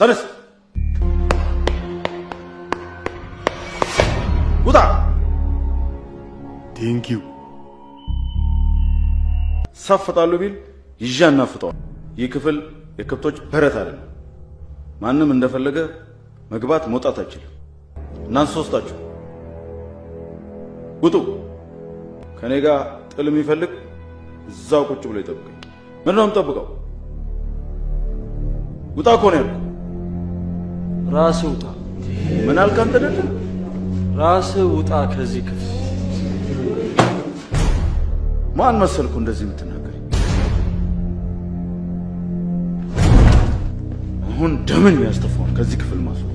ተነስ ውጣ ቴንኪው ሳፈጣለሁ ቢል ይዣና ፍጣው ይህ ክፍል የከብቶች በረት አይደለም ማንንም እንደፈለገ መግባት መውጣት አይችልም እናንተ ሶስታችሁ ውጡ ከኔ ጋር ጥል የሚፈልግ እዛው ቁጭ ብሎ ይጠብቀኝ ምን ነው የምጠብቀው ውጣ እኮ ነው ያልኩህ ራስህ ውጣ ምን አልክ አንተ ደግሞ ራስህ ውጣ ከዚህ ክፍል ማን መሰልኩ እንደዚህ የምትናገር አሁን ደምን ያስተፋውን ከዚህ ክፍል ማስወጣት